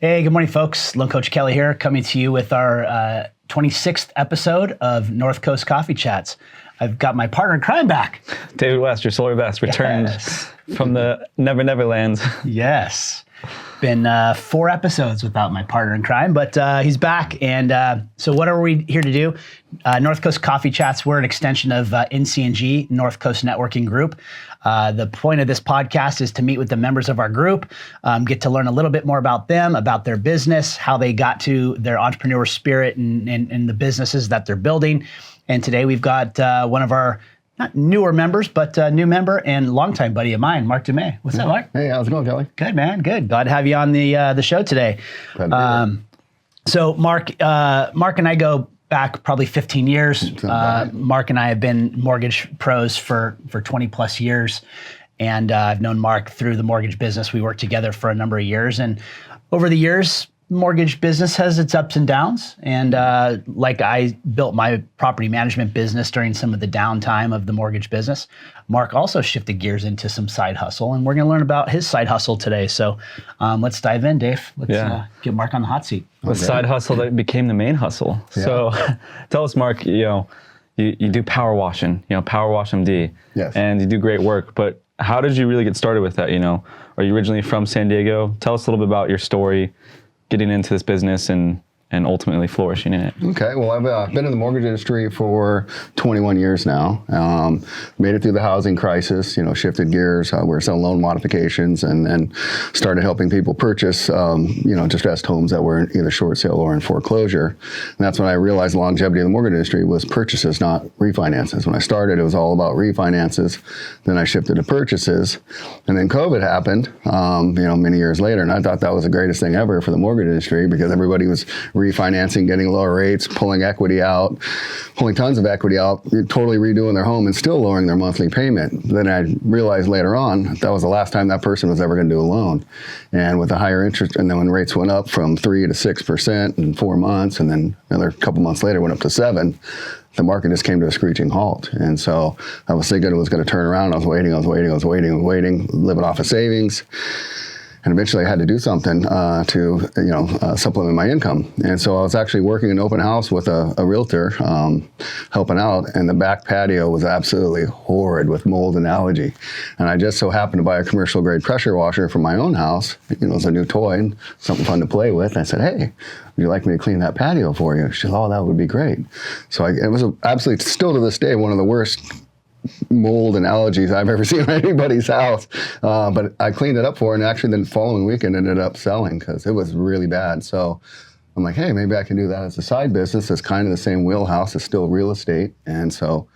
Hey, good morning, folks. Loan Coach Kelly here, coming to you with our 26th episode of North Coast Coffee Chats. I've got my partner in crime back. David West, your solar best, returned from the Never Land. Yes. Been 4 episodes without my partner in crime, but he's back. And so what are we here to do? North Coast Coffee Chats, we're an extension of NCNG, North Coast Networking Group. The point of this podcast is to meet with the members of our group, get to learn a little bit more about them, about their business, how they got to their entrepreneur spirit and the businesses that they're building. And today we've got one of our not newer members, but a new member and longtime buddy of mine, Mark Dumais. What's up, Mark? Hey, how's it going, Kelly? Good, man. Good. Glad to have you on the show today. So Mark and I go back probably 15 years. Mark and I have been mortgage pros for 20 plus years. And I've known Mark through the mortgage business. We worked together for a number of years. And over the years, mortgage business has its ups and downs. And like I built my property management business during some of the downtime of the mortgage business, Mark also shifted gears into some side hustle. And we're going to learn about his side hustle today. So let's dive in, Dave. Let's get Mark on the hot seat. The side hustle that became the main hustle. Yeah. So tell us, Mark, you do power washing, PowerWashMD. Yes. And you do great work. But how did you really get started with that? Are you originally from San Diego? Tell us a little bit about your story, getting into this business and ultimately flourishing in it. Okay, well, I've been in the mortgage industry for 21 years now. Made it through the housing crisis, shifted gears. We were selling loan modifications and started helping people purchase, distressed homes that were in either short sale or in foreclosure. And that's when I realized the longevity of the mortgage industry was purchases, not refinances. When I started, it was all about refinances. Then I shifted to purchases. And then COVID happened, many years later. And I thought that was the greatest thing ever for the mortgage industry because everybody was refinancing, getting lower rates, pulling tons of equity out, totally redoing their home and still lowering their monthly payment. Then I realized later on that was the last time that person was ever going to do a loan. And with the higher interest, and then when rates went up from 3 to 6% in 4 months, and then another couple months later went up to 7%, the market just came to a screeching halt. And so I was thinking it was going to turn around. I was waiting, living off of savings. And eventually I had to do something to supplement my income. And so I was actually working an open house with a realtor, helping out, and the back patio was absolutely horrid with mold and algae. And I just so happened to buy a commercial grade pressure washer for my own house. It was a new toy and something fun to play with. And I said, hey, would you like me to clean that patio for you? She said, oh, that would be great. So it was absolutely, still to this day, one of the worst mold and allergies I've ever seen in anybody's house. But I cleaned it up for her, and actually the following weekend ended up selling because it was really bad. So I'm like, hey, maybe I can do that as a side business. It's kind of the same wheelhouse. It's still real estate. And so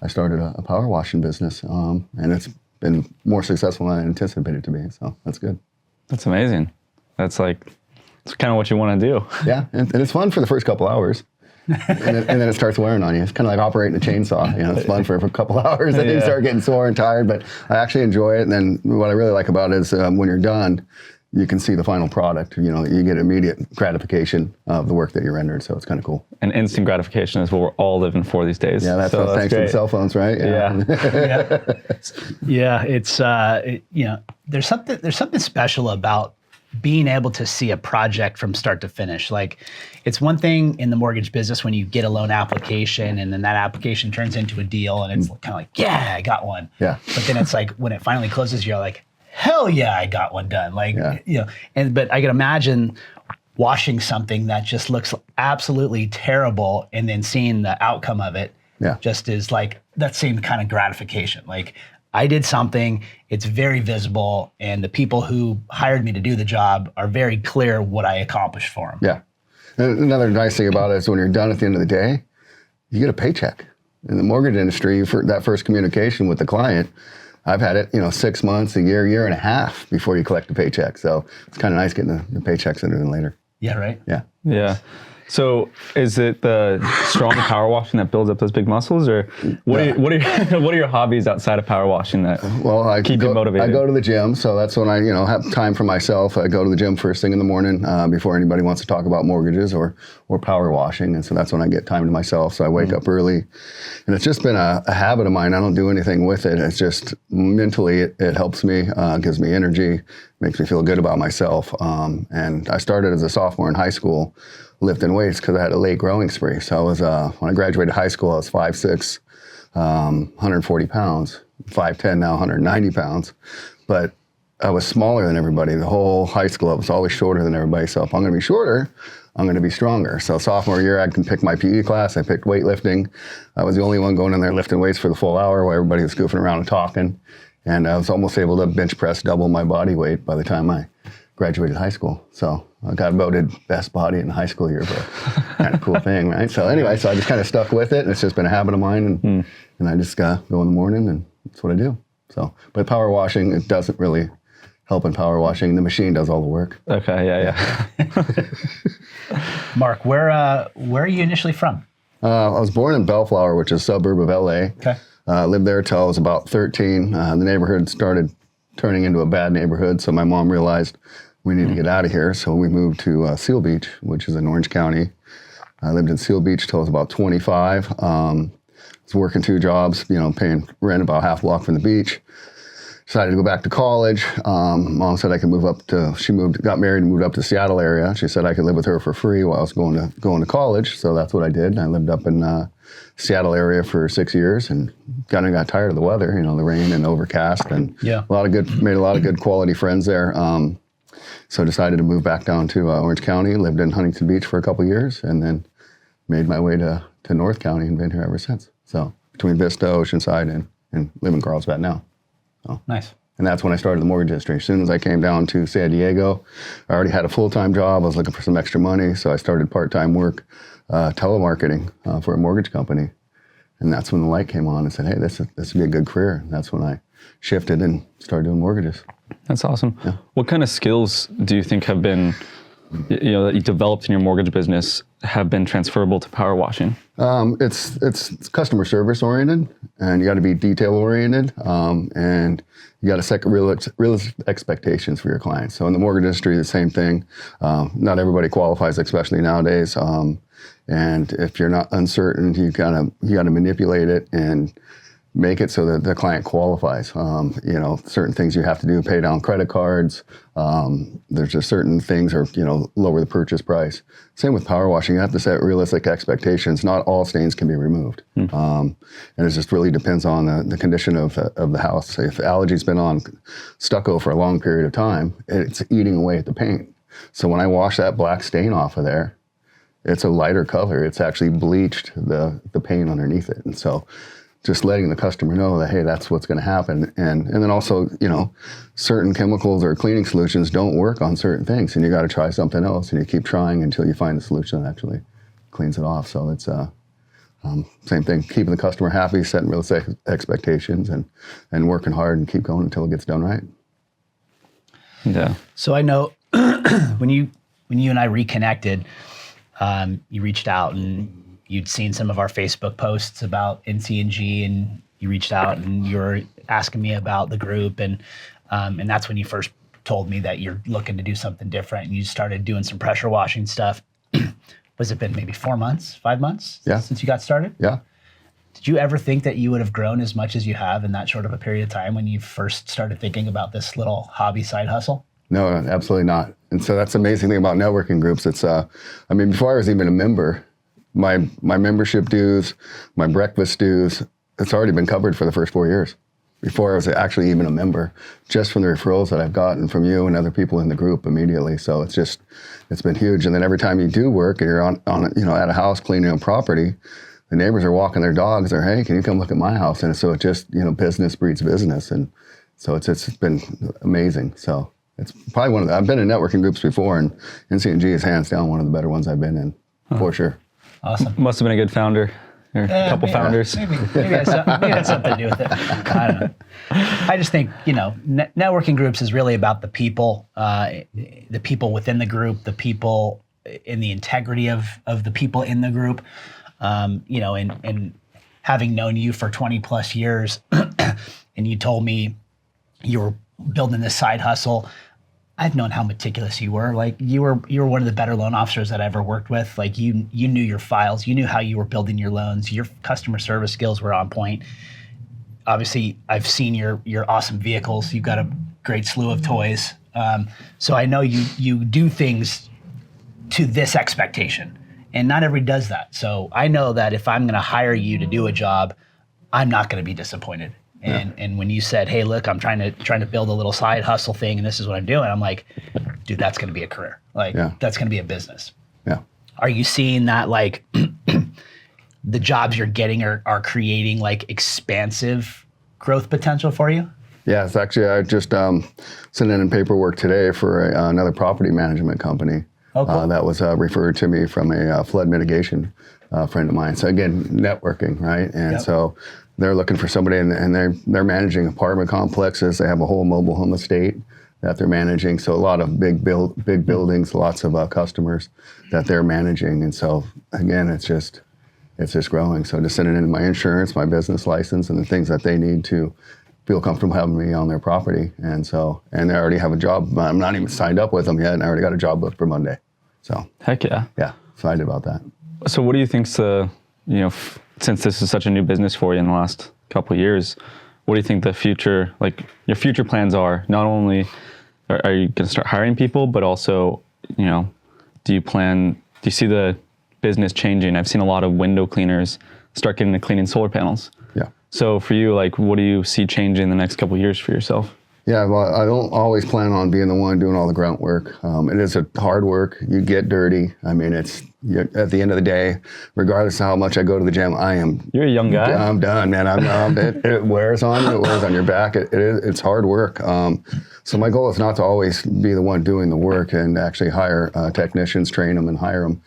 I started a power washing business, and it's been more successful than I anticipated it to be. So that's good. That's amazing. It's kind of what you want to do. Yeah, and it's fun for the first couple hours. and then it starts wearing on you. It's kind of like operating a chainsaw. It's fun for a couple hours, and then you start getting sore and tired. But I actually enjoy it. And then what I really like about it is when you're done, you can see the final product. You get immediate gratification of the work that you rendered. So it's kind of cool. And instant gratification is what we're all living for these days. Yeah, that's thanks to the cell phones, right? Yeah. It's there's something special about being able to see a project from start to finish. Like, it's one thing in the mortgage business when you get a loan application and then that application turns into a deal and it's kind of like, yeah, I got one. Yeah. But then it's like when it finally closes, you're like, hell yeah, I got one done. But I can imagine washing something that just looks absolutely terrible and then seeing the outcome of it just is like that same kind of gratification. Like, I did something, it's very visible, and the people who hired me to do the job are very clear what I accomplished for them. Yeah. And another nice thing about it is when you're done at the end of the day, you get a paycheck. In the mortgage industry, for that first communication with the client, I've had it, 6 months, a year and a half before you collect a paycheck. So it's kind of nice getting the paycheck sooner than later. Yeah, right? Yeah. Yeah. So is it the strong power washing that builds up those big muscles, or what are your hobbies outside of power washing that keep you motivated? I go to the gym, so that's when I have time for myself. I go to the gym first thing in the morning before anybody wants to talk about mortgages or power washing, and so that's when I get time to myself. So I wake up early, and it's just been a habit of mine. I don't do anything with it. It's just mentally it helps me, gives me energy, makes me feel good about myself. And I started as a sophomore in high school, lifting weights because I had a late growing spree. So I was when I graduated high school, I was 5'6", 140 pounds, 5'10", now 190 pounds. But I was smaller than everybody. The whole high school, I was always shorter than everybody. So if I'm going to be shorter, I'm going to be stronger. So sophomore year, I can pick my PE class. I picked weightlifting. I was the only one going in there lifting weights for the full hour while everybody was goofing around and talking. And I was almost able to bench press double my body weight by the time I graduated high school. So I got voted best body in high school yearbook. Kind of cool thing, right? So anyway, so I just kind of stuck with it, and it's just been a habit of mine, and I just go in the morning, and that's what I do. So, but power washing, it doesn't really help in power washing. The machine does all the work. Okay, yeah. Mark, where are you initially from? I was born in Bellflower, which is a suburb of LA. Okay. Lived there till I was about 13. The neighborhood started turning into a bad neighborhood, so my mom realized we need to get out of here. So we moved to Seal Beach, which is in Orange County. I lived in Seal Beach till I was about 25. I was working 2 jobs, paying rent about half a block from the beach. Decided to go back to college. Mom said I could move up to, got married and moved up to the Seattle area. She said I could live with her for free while I was going to college. So that's what I did. I lived up in Seattle area for 6 years and kind of got tired of the weather, the rain and overcast, and made a lot of good quality friends there. So decided to move back down to Orange County, lived in Huntington Beach for a couple years, and then made my way to North County and been here ever since. So between Vista, Oceanside, and live in Carlsbad now. So. Nice. And that's when I started the mortgage industry. As soon as I came down to San Diego, I already had a full-time job. I was looking for some extra money, so I started part-time work, telemarketing for a mortgage company. And that's when the light came on and said, hey, this would be a good career. And that's when I shifted and started doing mortgages. That's awesome. Yeah. What kind of skills do you think have been, that you developed in your mortgage business have been transferable to power washing? It's customer service oriented, and you got to be detail oriented, and you got to set realistic expectations for your clients. So in the mortgage industry, the same thing. Not everybody qualifies, especially nowadays. And if you're not uncertain, you gotta manipulate it and make it so that the client qualifies. Certain things you have to do, pay down credit cards. There's just certain things, or lower the purchase price. Same with power washing. You have to set realistic expectations. Not all stains can be removed, and it just really depends on the condition of the house. If algae's been on stucco for a long period of time, it's eating away at the paint. So when I wash that black stain off of there, it's a lighter color. It's actually bleached the paint underneath it, and so just letting the customer know that, hey, that's what's going to happen. And then also, certain chemicals or cleaning solutions don't work on certain things, and you got to try something else, and you keep trying until you find the solution that actually cleans it off. So it's same thing, keeping the customer happy, setting realistic expectations, and working hard and keep going until it gets done right. Yeah. So I know when you and I reconnected, you reached out and you'd seen some of our Facebook posts about NC&G, and you reached out and you were asking me about the group, and that's when you first told me that you're looking to do something different, and you started doing some pressure washing stuff. Was it been maybe 4 months, 5 months since you got started? Yeah. Did you ever think that you would have grown as much as you have in that short of a period of time when you first started thinking about this little hobby side hustle? No, absolutely not. And so that's the amazing thing about networking groups. It's, before I was even a member, my membership dues, my breakfast dues, it's already been covered for the first 4 years before I was actually even a member, just from the referrals that I've gotten from you and other people in the group immediately. So it's been huge. And then every time you do work and you're on at a house cleaning a property, the neighbors are walking their dogs. They're, hey, can you come look at my house? And so it just, business breeds business. And so it's been amazing. So it's probably I've been in networking groups before, and NC&G is hands down one of the better ones I've been in, for sure. Awesome. Must have been a good founder, or a couple founders. Maybe it had something to do with it. I don't know. I just think, networking groups is really about the people within the group, the people in the integrity of the people in the group. And having known you for 20 plus years, and you told me you were building this side hustle, I've known how meticulous you were. Like you were one of the better loan officers that I ever worked with. Like you knew your files, you knew how you were building your loans, your customer service skills were on point. Obviously, I've seen your awesome vehicles. You've got a great slew of toys. So I know you do things to this expectation, and not everybody does that. So I know that if I'm going to hire you to do a job, I'm not going to be disappointed. And when you said, "Hey, look, I'm trying to build a little side hustle thing, and this is what I'm doing," I'm like, "Dude, that's going to be a career. Like, that's going to be a business." Yeah. Are you seeing that like the jobs you're getting are creating like expansive growth potential for you? Yeah, it's actually I just sent in paperwork today for another property management company. Oh, cool. That was referred to me from a flood mitigation friend of mine. So again, networking, right? And so they're looking for somebody, and they're managing apartment complexes. They have a whole mobile home estate that they're managing. So a lot of big buildings, lots of customers that they're managing. And so again, it's just growing. So just sending in my insurance, my business license, and the things that they need to feel comfortable having me on their property. And they already have a job. I'm not even signed up with them yet, and I already got a job booked for Monday. So heck yeah. Yeah, excited about that. So what do you think's since this is such a new business for you in the last couple of years, what do you think the future, like your future plans are? Not only are you going to start hiring people, but also, do you see the business changing? I've seen a lot of window cleaners start getting into cleaning solar panels. Yeah. So for you, like, what do you see changing in the next couple of years for yourself? Yeah, well, I don't always plan on being the one doing all the grunt work. It is a hard work. You get dirty. I mean, at the end of the day, regardless of how much I go to the gym, You're a young guy. I'm done, man. It wears on you. It wears on your back. It's hard work. So my goal is not to always be the one doing the work, and actually hire technicians, train them, and hire them.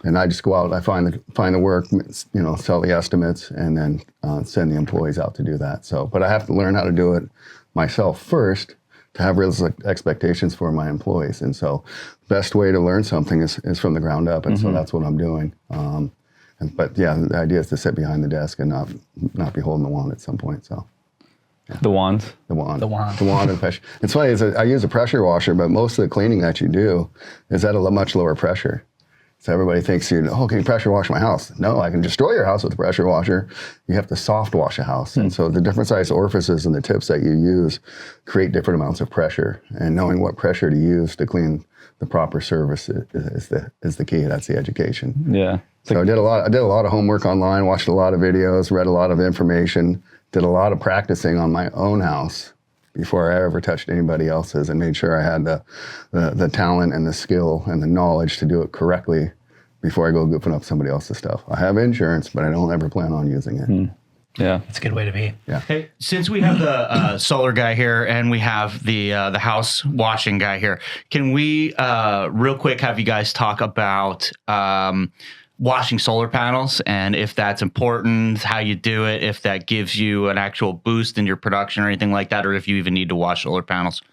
And I just go out, I find the work, sell the estimates, and then send the employees out to do that. So, but I have to learn how to do it myself first to have realistic expectations for my employees. And so best way to learn something is from the ground up. And so that's what I'm doing. But yeah, the idea is to sit behind the desk and not be holding the wand at some point. So yeah. The wand and pressure. It's funny, I use a pressure washer, but most of the cleaning that you do is at a much lower pressure. So everybody thinks, can you pressure wash my house? No, I can destroy your house with a pressure washer. You have to soft wash a house. And so the different size orifices and the tips that you use create different amounts of pressure. And knowing what pressure to use to clean the proper surface is the key. That's the education. Yeah. So I did a lot of homework online, watched a lot of videos, read a lot of information, did a lot of practicing on my own house before I ever touched anybody else's, and made sure I had the talent and the skill and the knowledge to do it correctly before I go goofing up somebody else's stuff. I have insurance, but I don't ever plan on using it. Yeah, it's a good way to be. Yeah. Hey, since we have the solar guy here and we have the house washing guy here, can we real quick have you guys talk about washing solar panels, and if that's important, how you do it, if that gives you an actual boost in your production or anything like that, or if you even need to wash solar panels?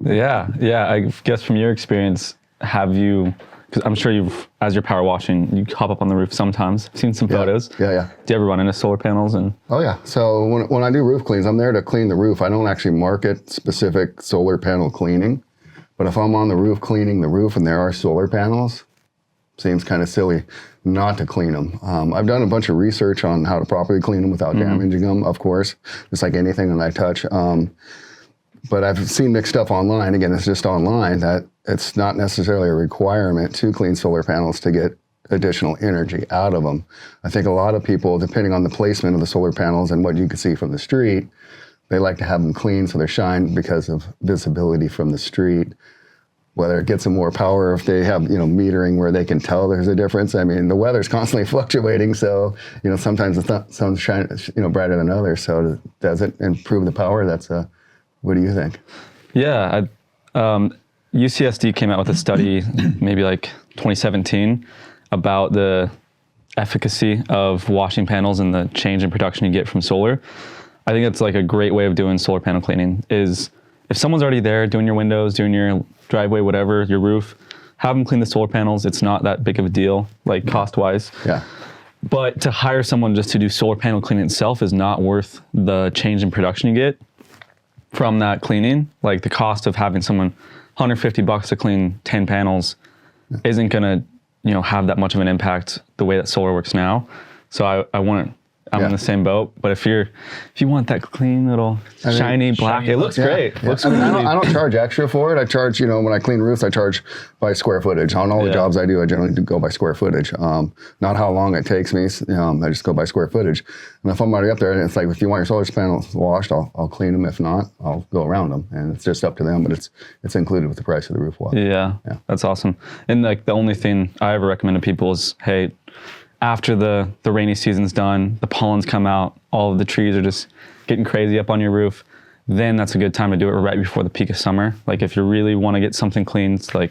Yeah. I guess from your experience, have you? Because I'm sure as you're power washing, you hop up on the roof sometimes. I've seen some photos. Yeah. Do you ever run into solar panels? Oh yeah. So when I do roof cleans, I'm there to clean the roof. I don't actually market specific solar panel cleaning, but if I'm on the roof cleaning the roof and there are solar panels, seems kind of silly not to clean them. I've done a bunch of research on how to properly clean them without damaging them, of course, just like anything that I touch. But I've seen mixed stuff online. Again, it's just online, that it's not necessarily a requirement to clean solar panels to get additional energy out of them. I think a lot of people, depending on the placement of the solar panels and what you can see from the street, they like to have them clean so they're shined because of visibility from the street. Whether it gets them more power, if they have, metering where they can tell there's a difference. I mean, the weather's constantly fluctuating, so, sometimes the sun's shining, brighter than others. So does it improve the power? What do you think? Yeah, UCSD came out with a study, maybe like 2017, about the efficacy of washing panels and the change in production you get from solar. I think it's like a great way of doing solar panel cleaning is if someone's already there doing your windows, doing your driveway, whatever, your roof, have them clean the solar panels. It's not that big of a deal, like cost-wise. Yeah. But to hire someone just to do solar panel cleaning itself is not worth the change in production you get from that cleaning. Like the cost of having someone $150 to clean 10 panels isn't gonna, have that much of an impact the way that solar works now. So I'm in the same boat, but if you want that clean little shiny black, it looks great. Yeah. Looks I really, don't charge extra for it. I charge, when I clean roofs, I charge by square footage. On all the jobs I do, I generally go by square footage. Not how long it takes me. I just go by square footage. And if I'm already up there, and it's like, if you want your solar panels washed, I'll clean them. If not, I'll go around them, and it's just up to them. But it's included with the price of the roof wash. Yeah, that's awesome. And like the only thing I ever recommend to people is, hey, after the rainy season's done, the pollens come out, all of the trees are just getting crazy up on your roof, then that's a good time to do it right before the peak of summer. Like if you really want to get something clean, it's like,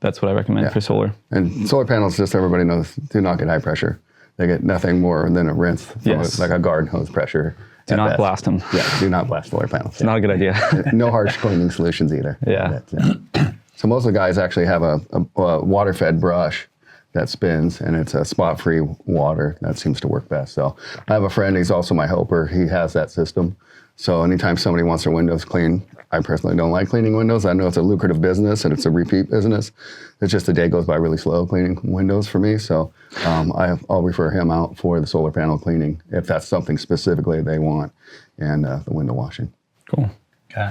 that's what I recommend for solar. And solar panels, just so everybody knows, do not get high pressure. They get nothing more than a rinse from like a garden hose pressure. Do not blast them. Yeah, do not blast solar panels. It's not a good idea. No harsh cleaning solutions either. Yeah. So most of the guys actually have a water-fed brush that spins, and it's a spot-free water. That seems to work best. So I have a friend, he's also my helper. He has that system. So anytime somebody wants their windows cleaned, I personally don't like cleaning windows. I know it's a lucrative business and it's a repeat business. It's just the day goes by really slow cleaning windows for me. So I'll refer him out for the solar panel cleaning if that's something specifically they want, and the window washing. Cool. Okay.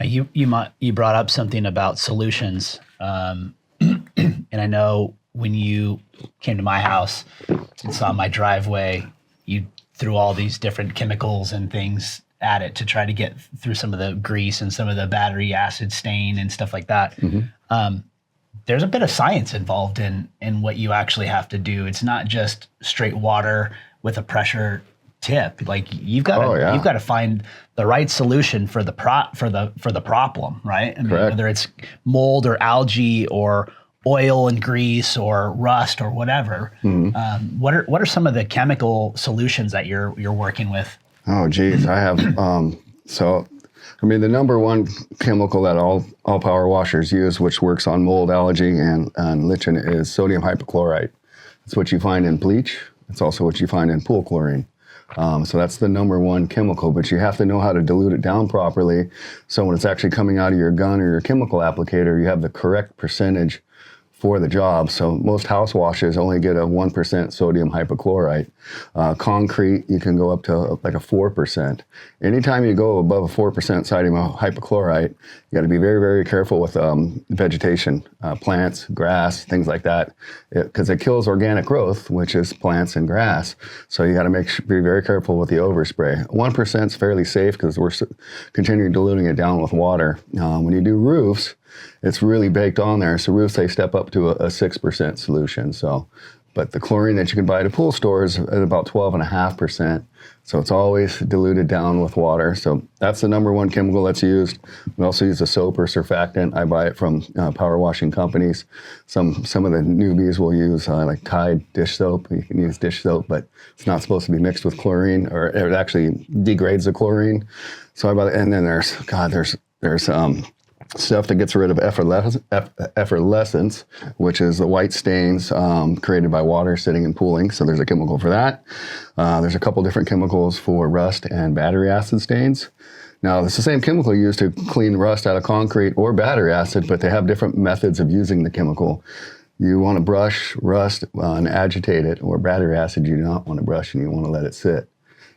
Now you brought up something about solutions, and I know when you came to my house and saw my driveway, you threw all these different chemicals and things at it to try to get through some of the grease and some of the battery acid stain and stuff like that. Mm-hmm. There's a bit of science involved in what you actually have to do. It's not just straight water with a pressure tip. Like you've got to find the right solution for the problem, right? I mean, whether it's mold or algae or oil and grease or rust or whatever. Mm-hmm. What are some of the chemical solutions that you're working with? Oh, geez, I have. The number one chemical that all power washers use, which works on mold, algae, and lichen, is sodium hypochlorite. It's what you find in bleach. It's also what you find in pool chlorine. So that's the number one chemical, but you have to know how to dilute it down properly. So when it's actually coming out of your gun or your chemical applicator, you have the correct percentage for the job. So most house washes only get a 1% sodium hypochlorite. Concrete, you can go up to like a 4%. Anytime you go above a 4% sodium hypochlorite, you got to be very, very careful with vegetation, plants, grass, things like that, because it kills organic growth, which is plants and grass. So you got to be very careful with the overspray. 1% is fairly safe because we're continuing diluting it down with water. When you do roofs, it's really baked on there. So roofs, they step up to a 6% solution. So, but the chlorine that you can buy at a pool store is at about 12.5%. So it's always diluted down with water. So that's the number one chemical that's used. We also use a soap or surfactant. I buy it from power washing companies. Some of the newbies will use like Tide dish soap. You can use dish soap, but it's not supposed to be mixed with chlorine, or it actually degrades the chlorine. So I buy it. And then there's stuff that gets rid of effervescence, which is the white stains created by water sitting and pooling. So there's a chemical for that. There's a couple different chemicals for rust and battery acid stains. Now, it's the same chemical used to clean rust out of concrete or battery acid, but they have different methods of using the chemical. You want to brush rust and agitate it, or battery acid you do not want to brush and you want to let it sit.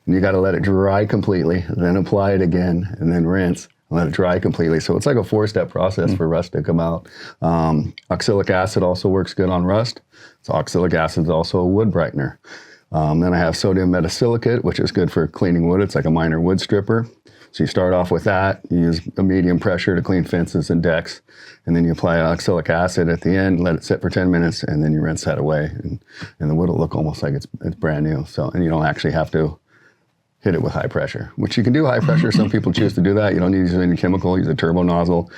And you got to let it dry completely, then apply it again, and then rinse. Let it dry completely. So it's like a 4-step process for rust to come out. Oxalic acid also works good on rust. So oxalic acid is also a wood brightener. Then I have sodium metasilicate, which is good for cleaning wood. It's like a minor wood stripper. So you start off with that. You use a medium pressure to clean fences and decks. And then you apply oxalic acid at the end, let it sit for 10 minutes, and then you rinse that away. And the wood will look almost like it's brand new. So, and you don't actually have to hit it with high pressure, which you can do high pressure. Some people choose to do that. You don't need to use any chemical, use a turbo nozzle,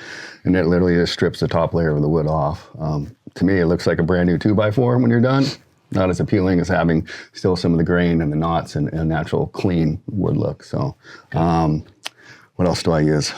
and it literally just strips the top layer of the wood off. To me, it looks like a brand new 2x4 when you're done. Not as appealing as having still some of the grain and the knots and natural clean wood look. So What else do I use?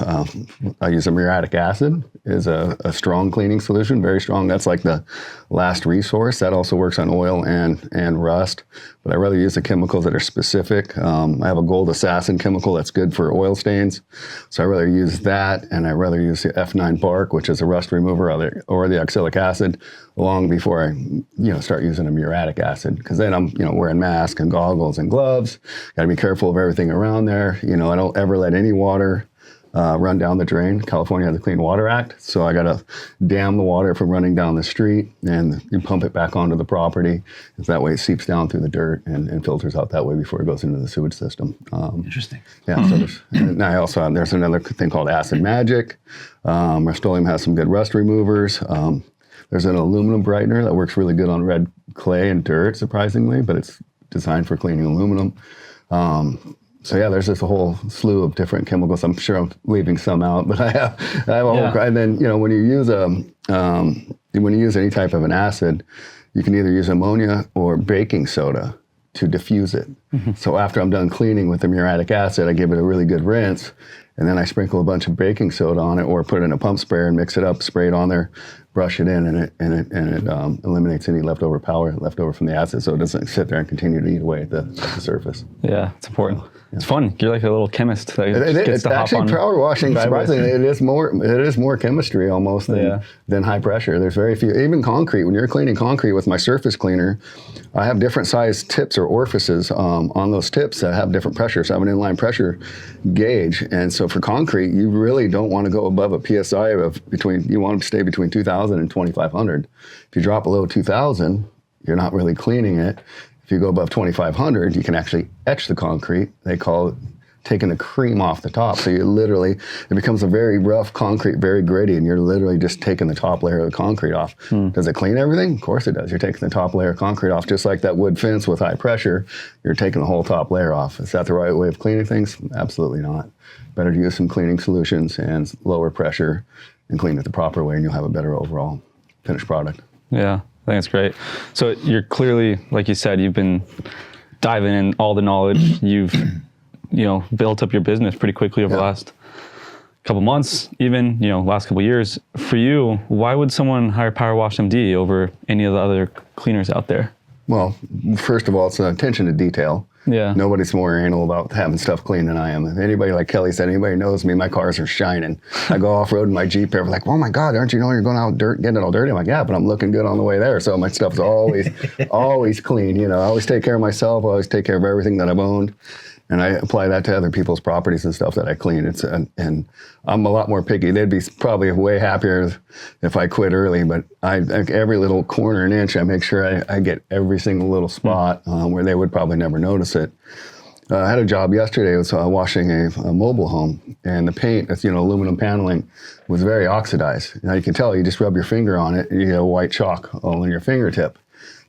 I use a muriatic acid is a strong cleaning solution, very strong. That's like the last resource. That also works on oil and rust, but I rather use the chemicals that are specific. I have a gold assassin chemical that's good for oil stains, so I rather use that, and I rather use the F9 bark, which is a rust remover, or the oxalic acid, long before I start using a muriatic acid, because then I'm wearing masks and goggles and gloves. Got to be careful of everything around there. I don't ever let any water run down the drain. California has a Clean Water Act, so I got to dam the water from running down the street, and you pump it back onto the property. That way it seeps down through the dirt and filters out that way before it goes into the sewage system. Interesting. Yeah, so there's another thing called Acid Magic. Rust-Oleum has some good rust removers. There's an aluminum brightener that works really good on red clay and dirt, surprisingly, but it's designed for cleaning aluminum. So yeah, there's just a whole slew of different chemicals. I'm sure I'm leaving some out, but I have a whole. And then when you use any type of an acid, you can either use ammonia or baking soda to diffuse it. Mm-hmm. So after I'm done cleaning with the muriatic acid, I give it a really good rinse, and then I sprinkle a bunch of baking soda on it, or put it in a pump sprayer and mix it up, spray it on there, brush it in, and it eliminates any leftover from the acid, so it doesn't sit there and continue to eat away at the surface. Yeah, it's important. It's fun. You're like a little chemist that It's gets to hop actually on power washing. Surprisingly, it is more chemistry almost than high pressure. There's very few. Even concrete. When you're cleaning concrete with my surface cleaner, I have different size tips or orifices on those tips that have different pressures. I have an inline pressure gauge, and so for concrete, you really don't want to go above a psi you want to stay between 2,000 and 2,500. If you drop below 2,000, you're not really cleaning it. If you go above 2,500, you can actually etch the concrete. They call it taking the cream off the top. So it becomes a very rough concrete, very gritty, and you're literally just taking the top layer of the concrete off. Does it clean everything? Of course it does. You're taking the top layer of concrete off, just like that wood fence with high pressure. You're taking the whole top layer off. Is that the right way of cleaning things? Absolutely not. Better to use some cleaning solutions and lower pressure and clean it the proper way, and you'll have a better overall finished product. Yeah. I think it's great. So you're clearly, like you said, you've been diving in all the knowledge. You've, built up your business pretty quickly over the last couple months, even, last couple years. For you, why would someone hire PowerWashMD over any of the other cleaners out there? Well, first of all, it's attention to detail. Yeah. Nobody's more anal about having stuff clean than I am. If anybody, like Kelly said, anybody knows me, my cars are shining. I go off-road in my Jeep, they're like, oh my God, aren't you knowing you're going out dirt, getting it all dirty? I'm like, yeah, but I'm looking good on the way there. So my stuff's always clean. I always take care of myself. I always take care of everything that I've owned. And I apply that to other people's properties and stuff that I clean. And I'm a lot more picky. They'd be probably way happier if I quit early, but every little corner and inch, I make sure I get every single little spot where they would probably never notice it. I had a job yesterday. I was washing a mobile home, and the paint, that's aluminum paneling, was very oxidized. Now you can tell, you just rub your finger on it, and you get a white chalk all in your fingertip.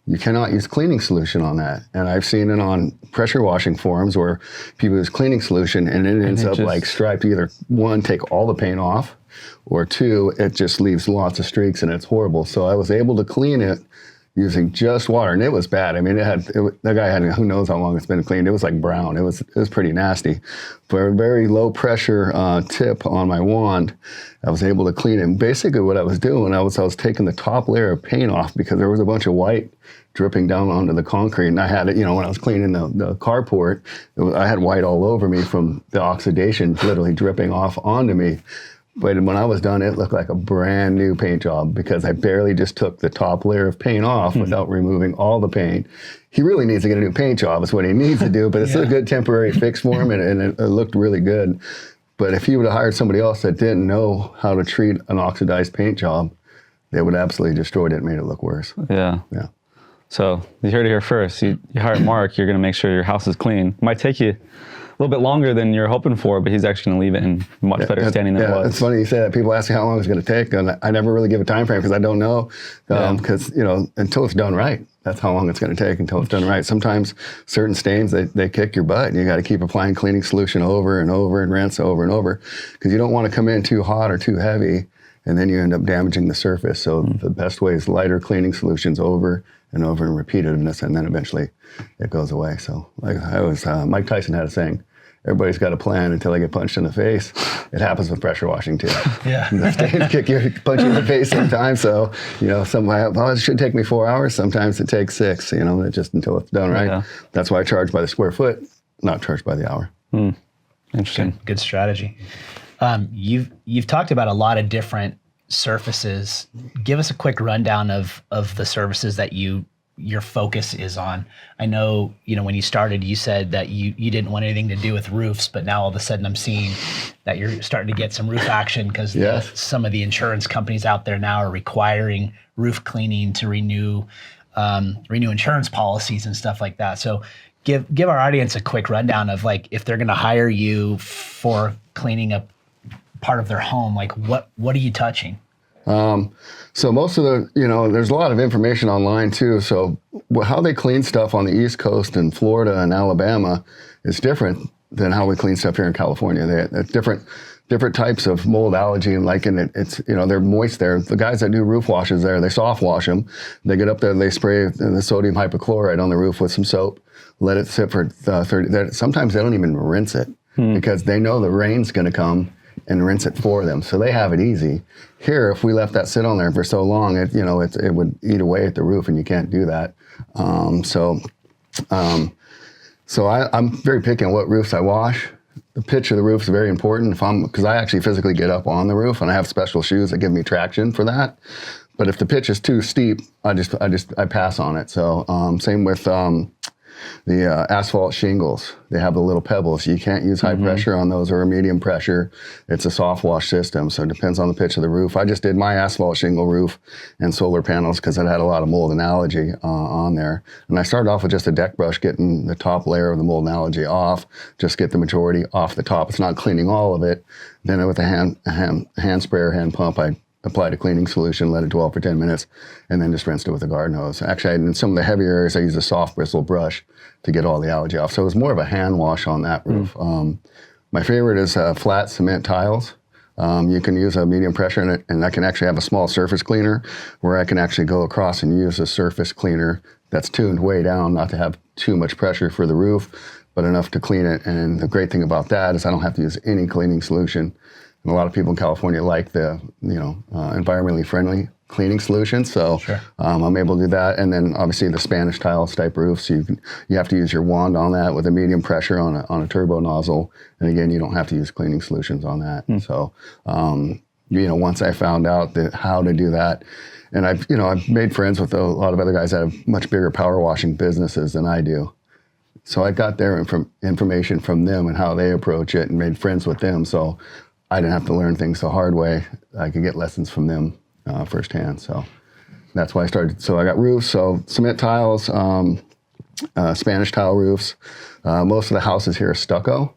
You cannot use cleaning solution on that. And I've seen it on pressure washing forums where people use cleaning solution and it ends up like striped. Either one, take all the paint off, or two, it just leaves lots of streaks and it's horrible. So I was able to clean it using just water, and it was bad. I mean, the guy had, who knows how long it's been cleaned. It was like brown. It was pretty nasty. For a very low pressure tip on my wand, I was able to clean it. And basically what I was doing, I was taking the top layer of paint off because there was a bunch of white dripping down onto the concrete. And I had it, when I was cleaning the carport, I had white all over me from the oxidation literally dripping off onto me. But when I was done, it looked like a brand new paint job because I barely just took the top layer of paint off without removing all the paint. He really needs to get a new paint job is what he needs to do, but it's a good temporary fix for him, and it looked really good. But if he would have hired somebody else that didn't know how to treat an oxidized paint job, they would absolutely destroyed it and made it look worse. Yeah. Yeah. So you heard it here first. You hire Mark, you're going to make sure your house is clean. It might take you a little bit longer than you're hoping for, but he's actually going to leave it in much better standing than it was. It's funny you say that. People ask me how long it's going to take, and I never really give a time frame because I don't know. Because until it's done right, that's how long it's going to take until it's done right. Sometimes certain stains they kick your butt, and you got to keep applying cleaning solution over and over and rinse over and over because you don't want to come in too hot or too heavy, and then you end up damaging the surface. So the best way is lighter cleaning solutions over and over and repeatedness, and then eventually it goes away. So like Mike Tyson had a saying, everybody's got a plan until they get punched in the face. It happens with pressure washing too. Yeah. They punch you in the face sometimes. So, it should take me 4 hours. Sometimes it takes 6, just until it's done right. Yeah. That's why I charge by the square foot, not charge by the hour. Interesting. Good strategy. You've talked about a lot of different surfaces. Give us a quick rundown of the services that your focus is on. I know, when you started, you said that you didn't want anything to do with roofs, but now all of a sudden I'm seeing that you're starting to get some roof action because Yes. some of the insurance companies out there now are requiring roof cleaning to renew insurance policies and stuff like that. So give our audience a quick rundown of like, if they're going to hire you for cleaning a part of their home, like what are you touching? So most of there's a lot of information online too. So how they clean stuff on the East Coast in Florida and Alabama is different than how we clean stuff here in California. They different types of mold, algae, and lichen. It's they're moist there. The guys that do roof washes there, they soft wash them. They get up there, they spray the sodium hypochlorite on the roof with some soap, let it sit for 30. Sometimes they don't even rinse it because they know the rain's going to come and rinse it for them. So they have it easy. Here, if we left that sit on there for so long, it would eat away at the roof, and you can't do that. So I'm very picky on what roofs I wash. The pitch of the roof is very important because I actually physically get up on the roof, and I have special shoes that give me traction for that. But if the pitch is too steep, I pass on it. So same with the asphalt shingles. They have the little pebbles. You can't use high pressure on those or a medium pressure. It's a soft wash system, so it depends on the pitch of the roof. I just did my asphalt shingle roof and solar panels because it had a lot of mold and algae on there. And I started off with just a deck brush, getting the top layer of the mold and algae off, just get the majority off the top. It's not cleaning all of it. Then with a hand sprayer, hand pump, I applied a cleaning solution, let it dwell for 10 minutes, and then just rinsed it with a garden hose. Actually, in some of the heavier areas, I used a soft bristle brush to get all the algae off. So it was more of a hand wash on that roof. My favorite is flat cement tiles. You can use a medium pressure in it, and I can actually have a small surface cleaner where I can actually go across and use a surface cleaner that's tuned way down, not to have too much pressure for the roof, but enough to clean it. And the great thing about that is I don't have to use any cleaning solution. And a lot of people in California like the, environmentally friendly cleaning solutions. So Sure. I'm able to do that. And then obviously the Spanish tiles type roofs, you have to use your wand on that with a medium pressure on a turbo nozzle. And again, you don't have to use cleaning solutions on that. So, once I found out how to do that, and I've made friends with a lot of other guys that have much bigger power washing businesses than I do. So I got their information from them and how they approach it and made friends with them. So I didn't have to learn things the hard way. I could get lessons from them firsthand. So that's why I started. So I got roofs, so cement tiles, Spanish tile roofs. Most of the houses here are stucco.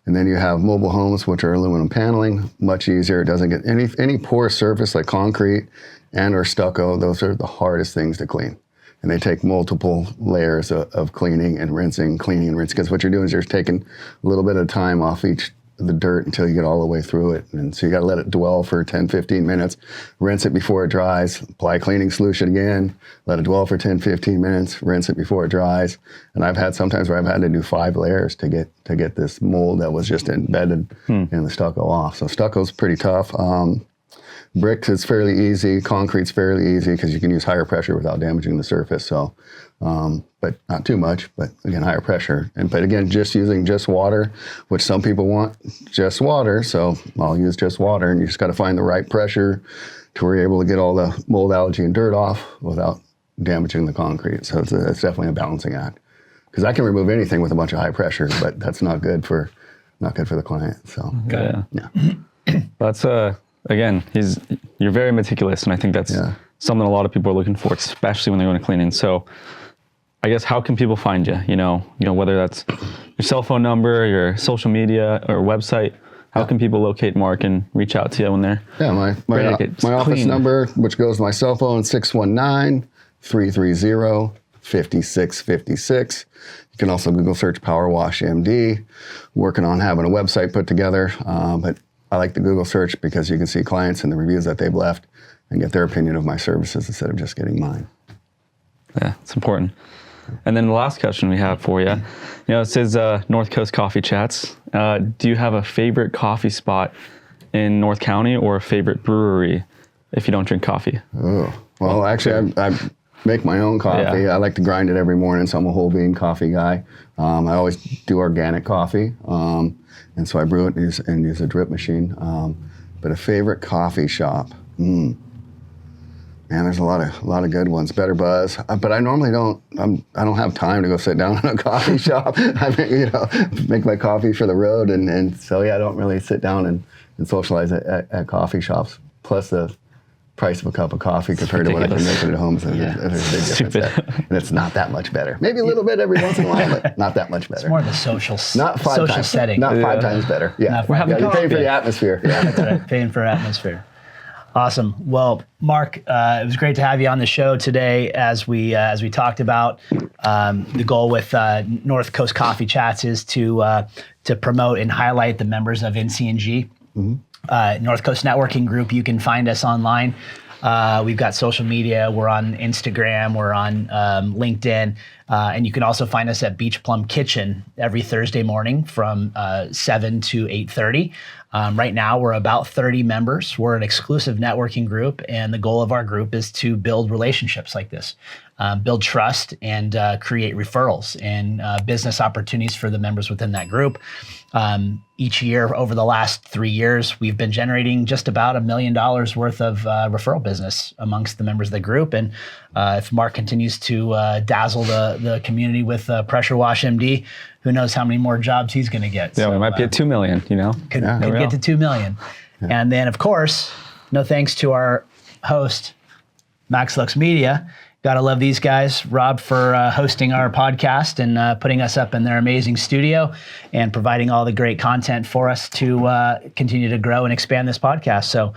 And then you have mobile homes, which are aluminum paneling, much easier. It doesn't get any porous surface like concrete and or stucco. Those are the hardest things to clean. And they take multiple layers of cleaning and rinsing, cleaning and rinsing. Because what you're doing is you're taking a little bit of time off the dirt until you get all the way through it. And so you got to let it dwell for 10, 15 minutes, rinse it before it dries, apply cleaning solution again, let it dwell for 10, 15 minutes, rinse it before it dries. And I've had sometimes where I've had to do 5 layers to get this mold that was just embedded in the stucco off. So stucco's pretty tough. Bricks is fairly easy. Concrete's fairly easy because you can use higher pressure without damaging the surface. So, but not too much, but again, higher pressure. But again, just using just water, which some people want just water. So I'll use just water, and you just got to find the right pressure to where you're able to get all the mold, algae, and dirt off without damaging the concrete. So it's definitely a balancing act. Because I can remove anything with a bunch of high pressure, but that's not good for the client. So Yeah. yeah. That's again, you're very meticulous, and I think that's something a lot of people are looking for, especially when they're going to cleaning. So I guess how can people find you? Whether that's your cell phone number, your social media, or website. How can people locate Mark and reach out to you when they're my office clean? number, which goes to my cell phone, 619-330-5656. You can also Google search PowerWashMD. Working on having a website put together, but I like the Google search because you can see clients and the reviews that they've left and get their opinion of my services instead of just getting mine. Yeah, it's important. And then the last question we have for you, it says North Coast Coffee Chats. Do you have a favorite coffee spot in North County or a favorite brewery if you don't drink coffee? Oh, well, actually, I make my own coffee. Yeah. I like to grind it every morning, so I'm a whole bean coffee guy. I always do organic coffee, and so I brew it and use a drip machine. But a favorite coffee shop, man, there's a lot of good ones. Better Buzz, but I normally I don't have time to go sit down in a coffee shop. I make my coffee for the road, and so I don't really sit down and socialize at coffee shops. Plus the price of a cup of coffee compared to what I can make it at home. So there's a big difference there. And it's not that much better. Maybe a little bit every once in a while, but not that much better. It's more of the social times, setting. Not 5 times better. Yeah, We're having you're paying for the atmosphere. Yeah, That's right, paying for atmosphere. Awesome. Well, Mark, it was great to have you on the show today. As we talked about, the goal with North Coast Coffee Chats is to promote and highlight the members of NCNG. North Coast Networking Group. You can find us online. We've got social media. We're on Instagram. We're on LinkedIn. And you can also find us at Beach Plum Kitchen every Thursday morning from 7 to 8:30. Right now, we're about 30 members. We're an exclusive networking group, and the goal of our group is to build relationships like this, build trust, and create referrals and business opportunities for the members within that group. Each year over the last 3 years, we've been generating just about $1 million worth of referral business amongst the members of the group. And if Mark continues to dazzle the community with PowerWashMD, who knows how many more jobs he's going to get. Yeah, we might be at 2 million, Could get to 2 million. Yeah. And then, of course, no thanks to our host, Max Lux Media. Gotta love these guys. Rob for hosting our podcast and putting us up in their amazing studio and providing all the great content for us to continue to grow and expand this podcast. So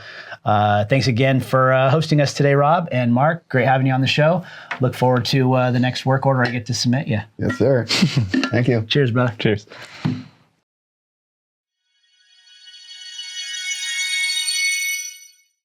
thanks again for hosting us today, Rob and Mark. Great having you on the show. Look forward to the next work order I get to submit you. Yes, sir. Thank you. Cheers, brother. Cheers.